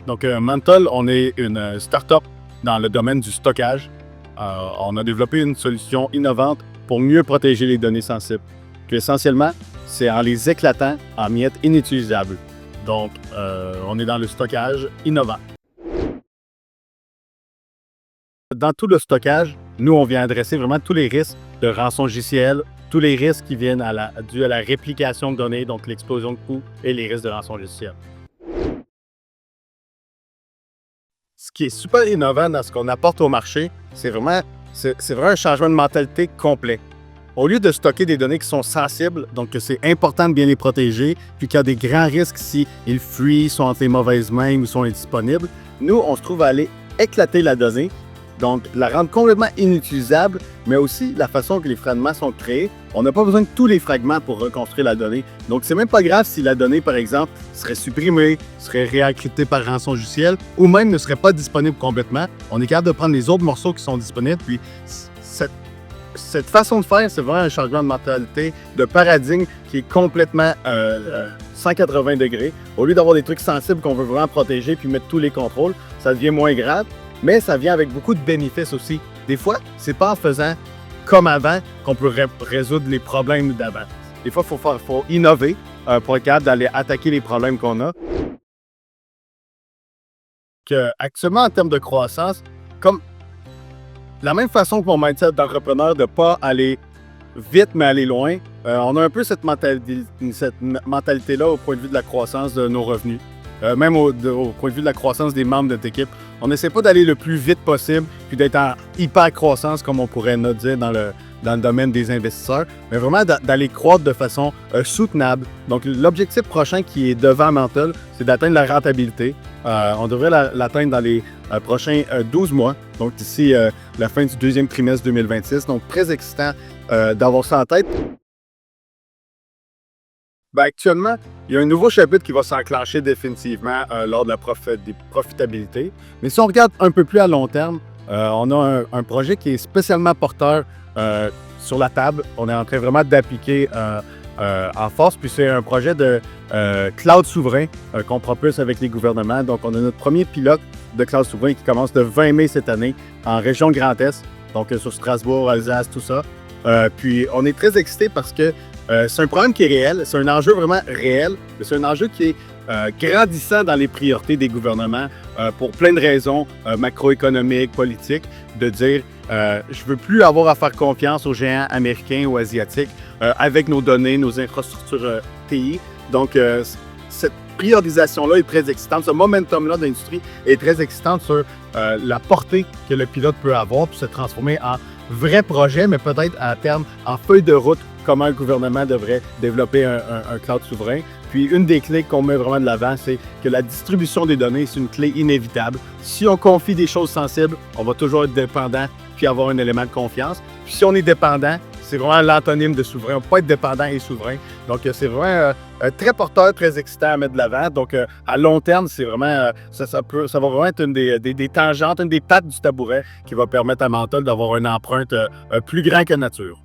Donc, Mantle, on est une start-up dans le domaine du stockage. On a développé une solution innovante pour mieux protéger les données sensibles. Puis essentiellement, c'est en les éclatant en miettes inutilisables. Donc, on est dans le stockage innovant. Dans tout le stockage, nous, on vient adresser vraiment tous les risques de rançon logiciel, tous les risques qui viennent dus à la réplication de données, donc l'explosion de coûts et les risques de rançon logiciel. Ce qui est super innovant dans ce qu'on apporte au marché, c'est vraiment un changement de mentalité complet. Au lieu de stocker des données qui sont sensibles, donc que c'est important de bien les protéger, puis qu'il y a des grands risques si ils fuient, sont entre les mauvaises mains ou sont indisponibles, nous, on se trouve à aller éclater la donnée, donc la rendre complètement inutilisable, mais aussi la façon que les fragments sont créés. On n'a pas besoin de tous les fragments pour reconstruire la donnée. Donc, c'est même pas grave si la donnée, par exemple, serait supprimée, serait réencryptée par rançon logiciel, ou même ne serait pas disponible complètement. On est capable de prendre les autres morceaux qui sont disponibles, puis cette façon de faire, c'est vraiment un changement de mentalité, de paradigme qui est complètement 180 degrés. Au lieu d'avoir des trucs sensibles qu'on veut vraiment protéger puis mettre tous les contrôles, ça devient moins grave, mais ça vient avec beaucoup de bénéfices aussi. Des fois, c'est pas en faisant comme avant qu'on peut résoudre les problèmes d'avant. Des fois, il faut innover pour être capable d'aller attaquer les problèmes qu'on a. Actuellement, en termes de croissance, comme la même façon que mon mindset d'entrepreneur de ne pas aller vite mais aller loin, on a un peu cette mentalité-là au point de vue de la croissance de nos revenus. Même au point de vue de la croissance des membres de notre équipe. On n'essaie pas d'aller le plus vite possible puis d'être en hyper croissance comme on pourrait le dire dans le domaine des investisseurs, mais vraiment d'aller croître de façon soutenable. Donc l'objectif prochain qui est devant Mantle, c'est d'atteindre la rentabilité. On devrait l'atteindre dans les prochains 12 mois, donc d'ici la fin du deuxième trimestre 2026. Donc très excitant d'avoir ça en tête. Ben, actuellement, il y a un nouveau chapitre qui va s'enclencher définitivement lors de la profitabilité. Mais si on regarde un peu plus à long terme, on a un projet qui est spécialement porteur sur la table. On est en train vraiment d'appliquer en force. Puis c'est un projet de cloud souverain qu'on propulse avec les gouvernements. Donc, on a notre premier pilote de cloud souverain qui commence le 20 mai cette année en région Grand Est, donc sur Strasbourg, Alsace, tout ça. Puis on est très excités parce que c'est un problème qui est réel, c'est un enjeu vraiment réel, mais c'est un enjeu qui est grandissant dans les priorités des gouvernements pour plein de raisons macroéconomiques, politiques, de dire je veux plus avoir à faire confiance aux géants américains ou asiatiques avec nos données, nos infrastructures TI. Donc, cette priorisation-là est très excitante. Ce momentum-là d'industrie est très excitante sur la portée que le pilote peut avoir pour se transformer en vrai projet, mais peut-être à terme en feuille de route, comment un gouvernement devrait développer un cloud souverain. Puis une des clés qu'on met vraiment de l'avant, c'est que la distribution des données, c'est une clé inévitable. Si on confie des choses sensibles, on va toujours être dépendant puis avoir un élément de confiance. Puis si on est dépendant, c'est vraiment l'antonyme de souverain. On ne peut pas être dépendant et souverain. Donc, c'est vraiment très porteur, très excitant à mettre de l'avant. Donc, à long terme, c'est vraiment, ça va vraiment être une des tangentes, une des pattes du tabouret qui va permettre à Mantle d'avoir une empreinte plus grande que nature.